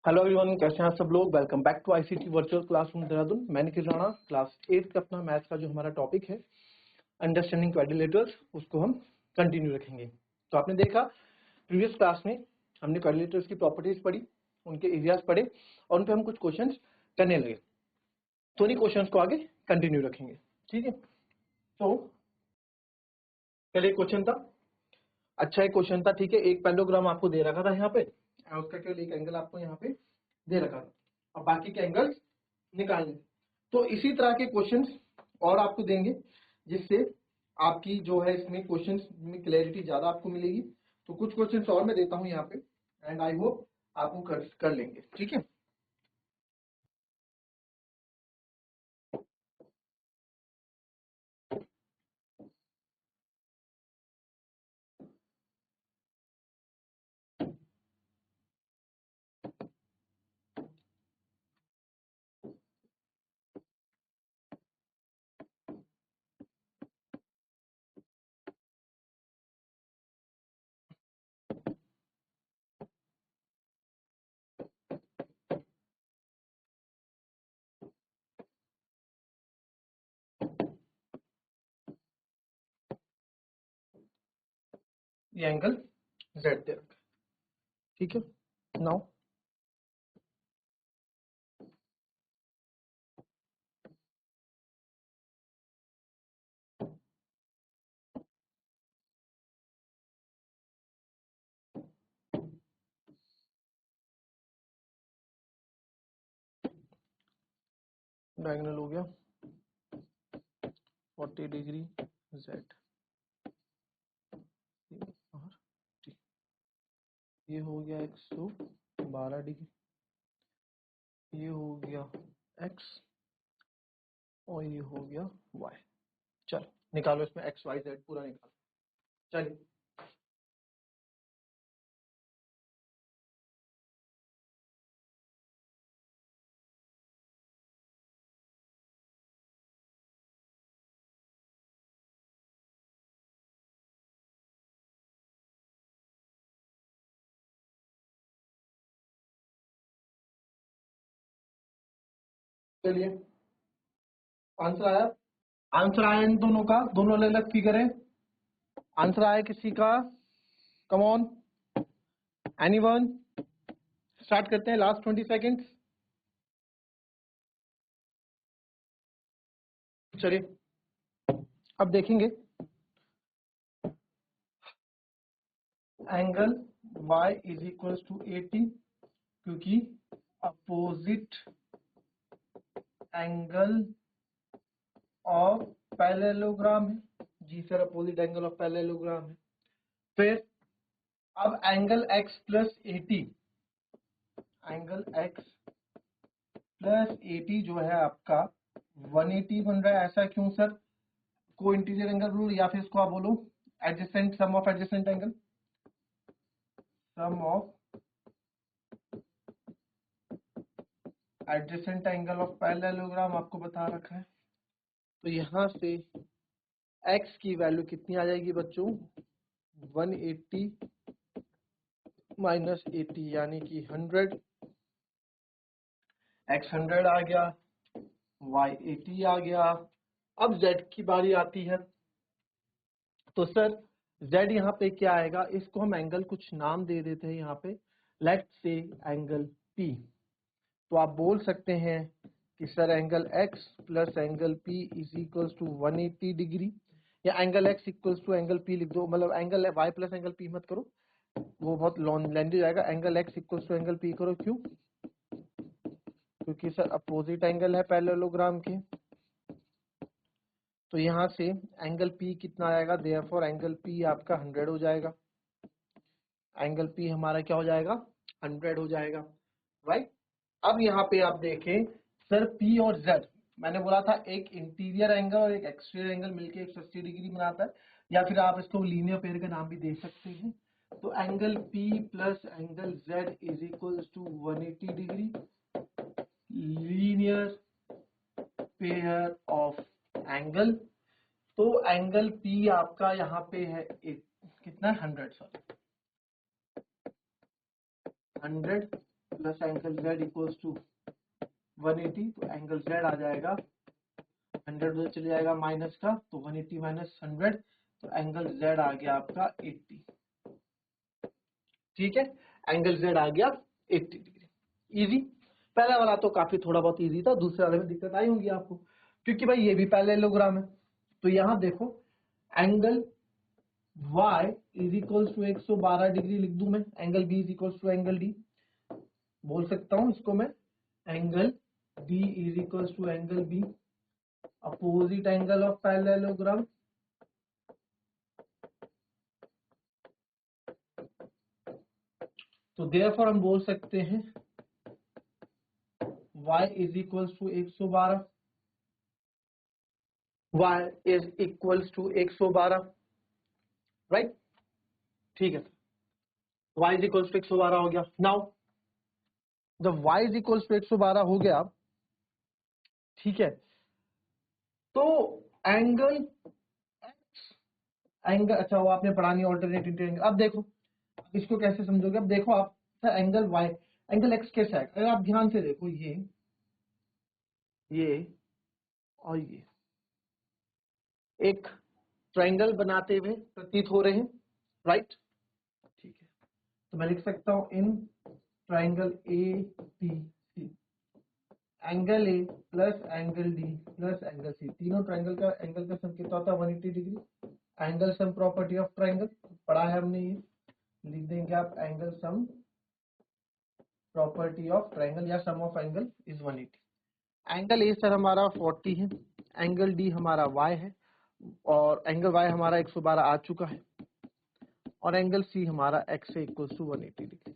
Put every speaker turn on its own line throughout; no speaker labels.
Hello everyone, कैसे हैं आप सब लोग। Welcome back to ICT virtual classroom Dehradun. मैं निखिल राणा, क्लास 8 का अपना मैथ्स का जो हमारा टॉपिक है अंडरस्टैंडिंग क्वाड्रिलेटरल्स, उसको हम कंटिन्यू रखेंगे। तो आपने देखा प्रीवियस क्लास में हमने क्वाड्रिलेटरल्स की प्रॉपर्टीज पढ़ी, उनके एरियाज पढ़े और उन पे हम कुछ क्वेश्चंस करने लगे। तो इन्हीं क्वेश्चंस को आगे कंटिन्यू रखेंगे, ठीक है। तो पहले क्वेश्चन था, अच्छा एक क्वेश्चन था, ठीक है। एक पैरेललोग्राम आपको दे रखा था यहाँ पे, उसका केवल एक एंगल आपको यहाँ पे दे रखा था और बाकी के एंगल्स निकालने। तो इसी तरह के क्वेश्चंस और आपको देंगे, जिससे आपकी जो है इसमें क्वेश्चंस में क्लैरिटी ज्यादा आपको मिलेगी। तो कुछ क्वेश्चंस और मैं देता हूं यहाँ पे एंड आई होप आपको कर लेंगे, ठीक है। ये एंगल जेड दे रखा है, ठीक है। नाउ डायगोनल हो गया 40 डिग्री जेड और टी। ये हो गया 112 डिग्री, ये हो गया एक्स और ये हो गया वाई। चलो निकालो इसमें एक्स वाई जेड पूरा निकालो। चलिए चलिए आंसर आया। आंसर आया इन दोनों का, दोनों अलग अलग फिगर है। आंसर आया किसी का, कम ऑन एनीवन। स्टार्ट करते हैं, लास्ट 20 सेकेंड्स। चलिए अब देखेंगे angle y is equal to 80, क्योंकि अपोजिट एंगल ऑफ पैरेललोग्राम है। जी sir, opposite angle of parallelogram है। फिर अब angle x plus 80, angle x plus 80 जो है आपका 180 बन रहा है। ऐसा क्यों सर? को इंटीरियर एंगल रूल, या फिर इसको आप बोलो adjacent sum of adjacent angle, sum of adjacent angle of parallelogram आपको बता रखा है। तो यहां से x की वैल्यू कितनी आ जाएगी बच्चों? 180 माइनस 80 यानी कि 100। x 100 आ गया, y 80 आ गया। अब z की बारी आती है। तो सर z यहाँ पे क्या आएगा? इसको हम एंगल कुछ नाम दे देते हैं यहाँ पे, लेट्स से एंगल p। तो आप बोल सकते हैं कि sir angle x plus angle p is equal to 180 degree, या angle x equal to angle p लिख दो। मतलब angle y plus angle p मत करो, वो बहुत लॉन्ग लेंदी जाएगा। Angle x equal to angle p करो। क्यों? क्योंकि सर अपोजिट एंगल है पैरेललोग्राम के। तो यहाँ से एंगल P कितना आएगा? देयरफॉर एंगल P आपका 100 हो जाएगा। एंगल P हमारा क्या हो जाएगा? 100 हो जाएगा, राइट। अब यहाँ पे आप देखें सर P और Z, मैंने बोला था एक इंटीरियर एंगल और एक एक्सटीरियर एंगल मिलके 180 डिग्री बनाता है, या फिर आप इसको लीनियर पेयर का नाम भी दे सकते हैं। तो angle P plus angle Z is equal to 180 degree, linear pair of angle. तो एंगल P आपका यहाँ पे है कितना? 100, sorry 100 plus angle z equals to 180, तो एंगल z आ जाएगा 100 उधर चले जाएगा माइनस का, तो 180 माइनस 100, तो एंगल z आ गया आपका 80। ठीक है, एंगल z आ गया 80 डिग्री। इजी। पहला वाला तो काफी थोड़ा बहुत इजी था, दूसरे वाले में दिक्कत आई होंगी आपको, क्योंकि भाई ये भी पैरेललोग्राम है। तो यहां देखो angle y is equals to 112 degree लिख दूं मैं, angle b is equals to angle d, बोल सकता हूं इसको मैं angle d is equals to angle b, opposite angle of parallelogram. तो देयरफॉर हम बोल सकते हैं y is equals to 112, y is equals to 112, right. ठीक है, y इज इक्वल्स टू 112 हो गया। नाउ जब y इज इक्वल्स टू 112 हो गया, ठीक है, तो एंगल अच्छा वो आपने पढ़ा नहीं ऑल्टरनेट इंटीरियर। अब देखो इसको कैसे समझोगे, अब देखो आप एंगल y, एंगल x कैसा है, अगर आप ध्यान से देखो ये और ये एक ट्रायंगल बनाते हुए प्रतीत हो रहे हैं, राइट। ठीक है, तो मैं लिख सकता हूं in triangle ATC angle A plus angle D plus angle C, तीनों ट्रायंगल का सम कितना होता है 180 degree. Angle sum property of triangle पढ़ा है हमने, ये लिख देंगे आप angle sum property of triangle या sum of angle is 180। Angle A sir हमारा 40 है, एंगल डी हमारा y है, और एंगल y हमारा 112 आ चुका है, और एंगल सी हमारा x से इक्वल टू 180 डिग्री।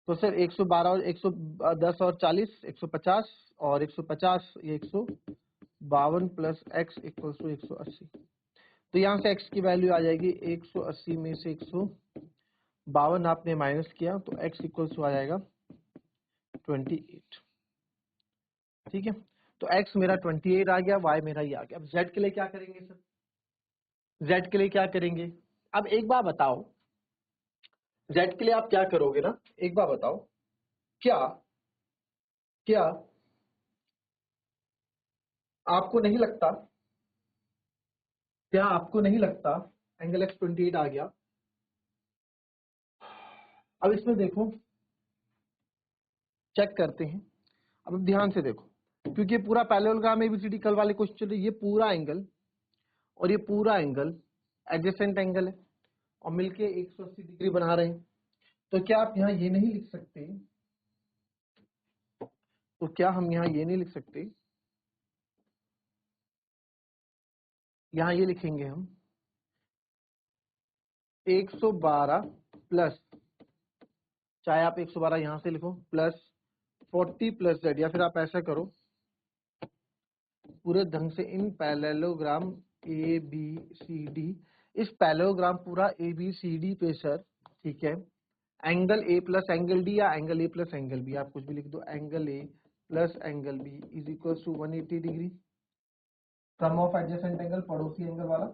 तो सर 112 और 110 और 40 150, और 150 ये 152 प्लस x इक्वल टू 180। तो यहाँ से x की वैल्यू आ जाएगी 180 में से 152 आपने माइनस किया, तो x इक्वल टू आ जाएगा 28। ठीक है, तो x मेरा 28 आ गया, y मेरा ये आ गया। अब z के लिए क्या करेंगे सर, z के लिए क्या करेंगे। अब एक बार बताओ z के लिए आप क्या करोगे ना, एक बार बताओ, क्या क्या आपको नहीं लगता, क्या आपको नहीं लगता एंगल x 28 आ गया। अब इसमें देखो चेक करते हैं, अब ध्यान से देखो, क्योंकि ये पूरा पैरेललोग्राम एबीसीडी कल वाले क्वेश्चन, ये पूरा एंगल और ये पूरा एंगल एडजेसेंट एंगल है और मिलके 180 डिग्री बना रहे हैं। तो क्या आप यहाँ ये नहीं लिख सकते, तो क्या हम यहाँ ये नहीं लिख सकते, यहाँ ये लिखेंगे हम 112 प्लस, चाहे आप 112 यहाँ से लिखो प्लस 40 प्लस z, या फिर आप ऐसा करो पूरे ढंग से in parallelogram A B C D, इस पैरेललोग्राम पूरा ए बी सी डी पे सर, ठीक है, angle A plus angle D या angle A plus angle B, आप कुछ भी लिख दो, angle A plus angle B is equal to 180 degree, sum of adjacent angle पड़ोसी एंगल वाला,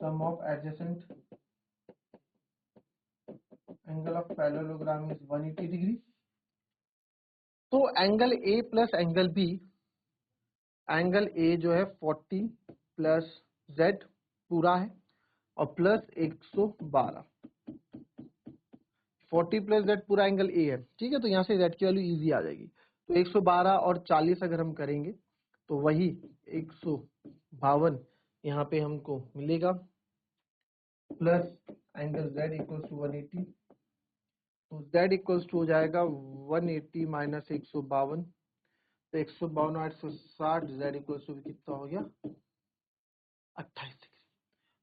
sum of adjacent angle of parallelogram is 180 degree. तो angle A plus angle B, angle A जो है 40 प्लस z पूरा है और plus 112, 40 plus z पूरा angle A है, ठीक है। तो यहाँ से z की वैल्यू इजी आ जाएगी, तो 112 और 40 अगर हम करेंगे तो वही 152 यहाँ पे हमको मिलेगा, plus angle z equals to 180, तो z इक्वल्स टू हो जाएगा 180 माइनस 152, तो 152 और 860, z इक्वल्स टू कितना हो गया 28 डिग्री।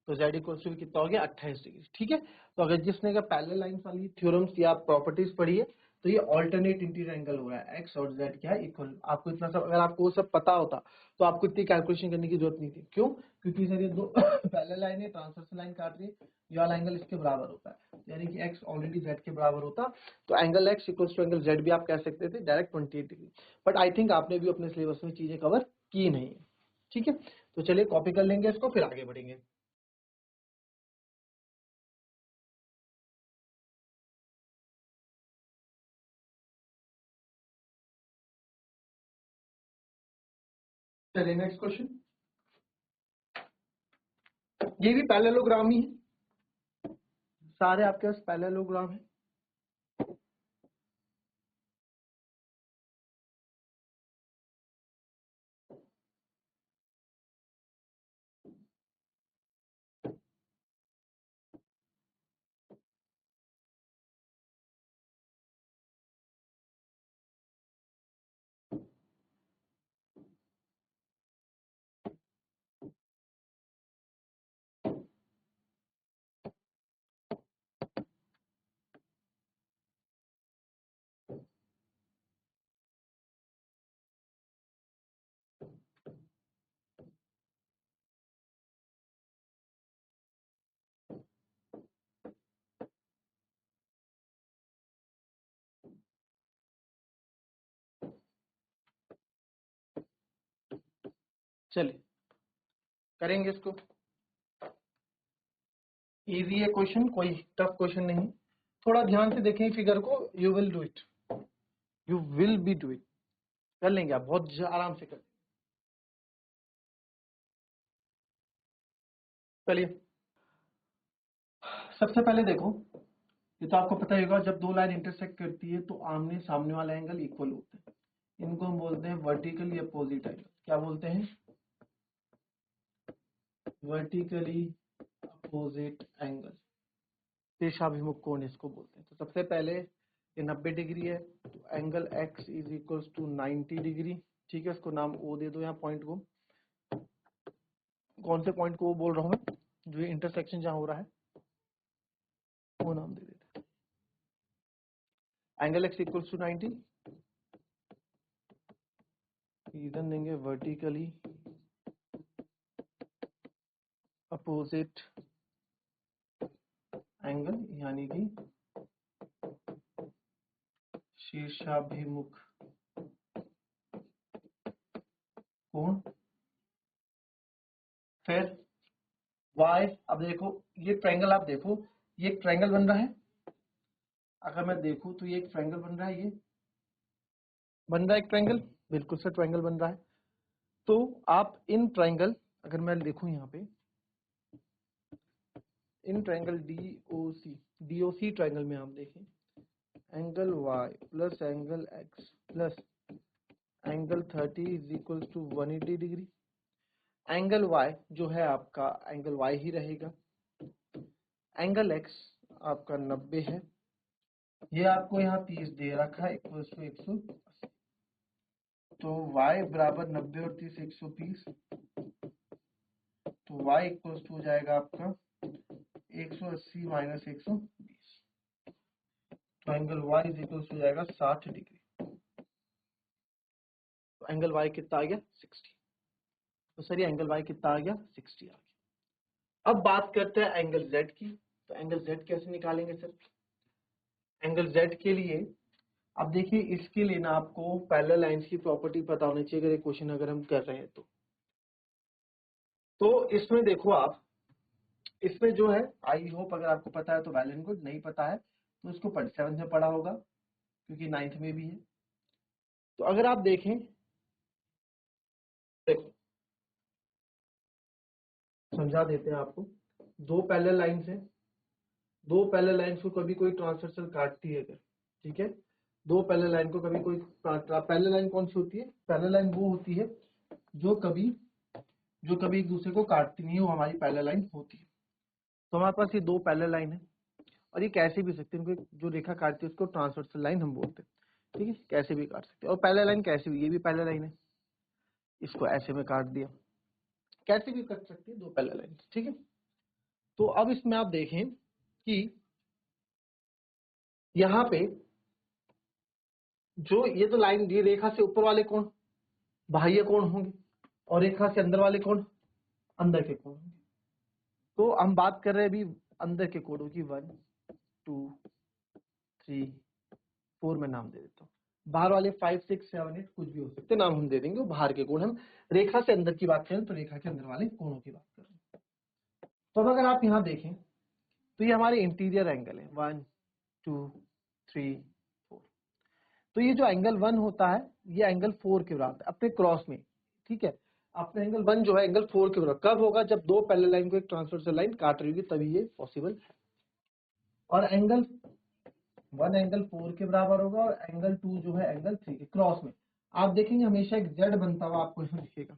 तो z इक्वल्स टू कितना हो गया 28 डिग्री। ठीक है, तो अगर जिसने का पैरेलल लाइंस वाली थ्योरम्स या प्रॉपर्टीज पढ़ी है, तो ये ऑल्टरनेट इंटीरियर एंगल हो रहा है, x और z क्या है इक्वल। आपको इतना सब, अगर आपको वो सब पता होता तो आपको इतनी कैलकुलेशन करने की जरूरत नहीं थी। क्यों? क्योंकि सर ये दो पैरेलल लाइन है, ट्रांसवर्सल लाइन काट रही है, ये वाला एंगल इसके बराबर होता है, यानी कि x ऑलरेडी z के बराबर होता, तो angle x equals to angle z भी आप कह सकते थे direct 28 degree. But I think आपने भी अपने सिलेबस में चीजें कवर की नहीं है। ठीक है, तो चलिए कॉपी कर लेंगे इसको, फिर आगे बढ़ेंगे। चलिए नेक्स्ट क्वेश्चन, ये भी पैरेललोग्राम ही है, सारे आपके पास पैरेललोग्राम है। चलिए करेंगे इसको, इजी है क्वेश्चन, कोई टफ क्वेश्चन नहीं। थोड़ा ध्यान से देखें फिगर को, you will do it, you will be do it, कर लेंगे आप, बहुत आराम से कर। चलिए सबसे पहले देखो, ये तो आपको पता ही होगा, जब दो लाइन इंटरसेक्ट करती है तो आमने सामने वाला एंगल इक्वल होता है, इनको हम बोलते हैं वर्टिकली अपोजिट एंगल। क्या बोलते हैं? वर्टिकली अपोजिट एंगल, शीर्षाभिमुख कोण इसको बोलते हैं। तो सबसे पहले ये 90 डिग्री है, तो angle x is equals to 90 degree. ठीक है, इसको नाम O दे दो, यहाँ पॉइंट को, कौन से पॉइंट को बोल रहा हूँ मैं, जो ये इंटरसेक्शन जहां हो रहा है वो नाम दे देते हैं। Angle x equals to 90, reason देंगे वर्टिकली अपोजिट एंगल, यानी कि शीर्षाभिमुख कोण। फिर y, अब देखो ये ट्रायंगल, आप देखो ये एक ट्रायंगल बन रहा है, अगर मैं देखूं तो ये एक ट्रायंगल बन रहा है, ये बन रहा है एक ट्रायंगल, बिल्कुल सा ट्रायंगल बन रहा है। तो आप इन ट्रायंगल, अगर मैं देखूं यहाँ पे इन ट्रायंगल DOC ट्रायंगल में आप देखें, angle y plus angle x plus angle 30 is equal to 180 degree. Angle y जो है आपका एंगल y ही रहेगा, एंगल x आपका 90 है, ये आपको यहाँ 30 दे रखा है, इक्वल टू 180, तो y बराबर 90 और 30 120, तो y इक्वल टू हो जाएगा आपका 180 माइनस 120, तो एंगल y इज इक्वल हो जाएगा 60 डिग्री। तो एंगल y कितना आ गया? 60। तो सर ये एंगल y कितना आ गया? 60 आ गया। अब बात करते हैं एंगल z की। तो एंगल z कैसे निकालेंगे सर? एंगल z के लिए अब देखिए, इसके लिए ना आपको पैरेलल लाइंस की प्रॉपर्टी पता होनी चाहिए, अगर ये क्वेश्चन अगर हम कर रहे हैं तो इसमें देखो आप, इसमें जो है, आई होप अगर आपको पता है तो वेल एंड गुड, नहीं पता है तो इसको 7th में पढ़ा होगा, क्योंकि 9th में भी है। तो अगर आप देखें, देखो समझा देते हैं आपको, दो पैरेलल लाइंस है, दो पैरेलल लाइंस को कभी कोई ट्रांसवर्सल काटती है अगर, ठीक है, दो पैरेलल लाइन को कभी कोई, पैरेलल लाइन कौन सी होती है? पैरेलल लाइन वो होती है जो कभी एक दूसरे को काटती नहीं है, वो हमारी पैरेलल लाइन होती है। तो हमारे पास ये दो पैरेलल लाइन है, और ये कैसे भी सकते हैं, इनको जो रेखा काटती है उसको ट्रांसवर्सल लाइन हम बोलते हैं, ठीक है, कैसे भी काट सकते हैं। और पैरेलल लाइन कैसे भी, ये भी पैरेलल लाइन है, इसको ऐसे में काट दिया, कैसे भी कट सकते हैं दो पैरेलल लाइन, ठीक है। तो अब इसमें आप देखें कि यहाँ पे जो ये तो लाइन, ये रेखा से ऊपर वाले कोण बाह्य कोण होंगे, और रेखा से अंदर वाले कोण अंदर के कोण होंगे। तो हम बात कर रहे हैं अभी अंदर के कोणों की, 1 2 3 4 में नाम दे देता हूँ, बाहर वाले 5 6 7 8 कुछ भी हो सकते नाम हम दे देंगे, वो बाहर के कोण। हम रेखा से अंदर की बात करें तो रेखा के अंदर वाले कोणों की बात कर रहे हैं। तो अब अगर आप यहाँ देखें तो ये हमारे इंटीरियर एंगल है, 1 2 3 4। तो ये जो एंगल 1 होता है, ये एंगल 4 के बराबर अपने क्रॉस में, ठीक है। आपका एंगल 1 जो है एंगल 4 के बराबर कब होगा, जब दो पैरेलल लाइन को एक ट्रांसवर्सल लाइन काट रही होगी, तभी ये पॉसिबल है। और एंगल 1 एंगल 4 के बराबर होगा और एंगल 2 जो है एंगल 3 के क्रॉस में। आप देखेंगे हमेशा एक जेड बनता हुआ आपको यहाँ दिखेगा,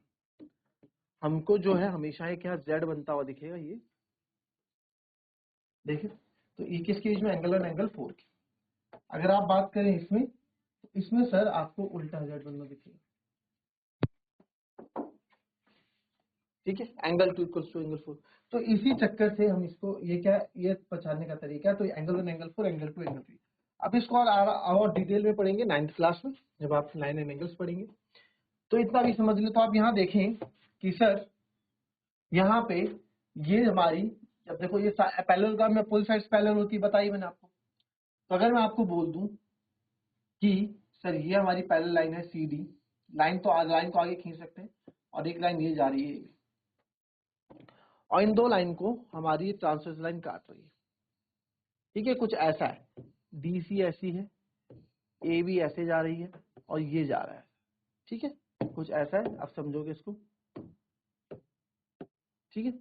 हमको जो है हमेशा एक यहाँ जेड बनता हुआ दिखेगा, ये देखिए। तो ये किसके बीच में, एंगल 1 एंगल 4 की। अगर आप बात करें इसमें, तो इसमें सर आपको उल्टा जेड बनना दिखेगा, ठीक है, एंगल 2 इक्वल्स टू एंगल 4। तो इसी चक्कर से हम इसको ये क्या, ये पहचानने का तरीका, तो एंगल 1 एंगल 4 एंगल 2 एंगल 3। अब इसको और डिटेल में पढ़ेंगे 9th क्लास में, जब आप लाइन एंड एंगल्स पढ़ेंगे। तो इतना भी समझ लो। तो आप यहाँ देखें कि सर यहाँ पे ये हमारी, जब देखो ये पैरेललोग्राम में फुल साइड पैरेलल होती है, बताई मैंने आपको। तो अगर मैं आपको बोल दूं कि सर ये हमारी पैरेलल लाइन है सी डी, लाइन को आगे खींच सकते हैं, और एक लाइन ये जा रही है, और इन दो लाइन को हमारी ट्रांसवर्सल लाइन काट रही है, ठीक है। कुछ ऐसा है, डी सी ऐसी है, ए बी ऐसे जा रही है, और ये जा रहा है, ठीक है, कुछ ऐसा है, आप समझोगे इसको, ठीक है।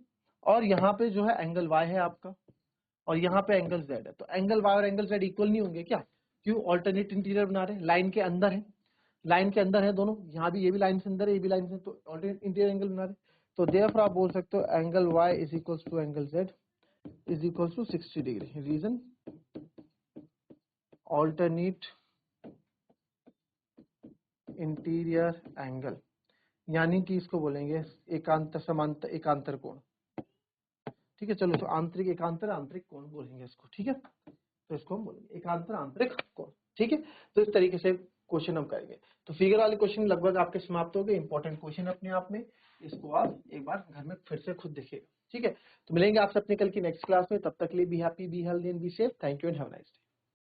और यहाँ पे जो है एंगल y है आपका, और यहाँ पे एंगल z है। तो एंगल y और एंगल z इक्वल नहीं होंगे क्या, क्यों, ऑल्टरनेट इंटीरियर बना रहे हैं, लाइन के अंदर है, लाइन के अंदर है दोनों, यहाँ भी ये भी लाइन से अंदर है, ये भी लाइन से, तो ऑल्टरनेट इंटीरियर एंगल बना रहे हैं। तो देयरफॉर आप बोल सकते हो angle y is equals to angle z is equals to 60 degree. Reason, alternate interior angle, यानी कि इसको बोलेंगे एकांतर समांतर एकांतर कोण, ठीक है। चलो, तो आंतरिक एकांतर आंतरिक कोण बोलेंगे इसको, ठीक है। तो इसको हम बोलेंगे एकांतर आंतरिक कोण, ठीक है। तो इस तरीके से क्वेश्चन हम करेंगे। तो फिगर वाले क्वेश्चन लगभग आपके समाप्त हो गए, इंपॉर्टेंट क्वेश्चन अपने आप में, इसको आप एक बार घर में फिर से खुद देखिएगा, ठीक है। तो मिलेंगे आपसे अपने कल की नेक्स्ट क्लास में, तब तक के लिए be happy, be healthy and be safe. Thank you and have a nice day.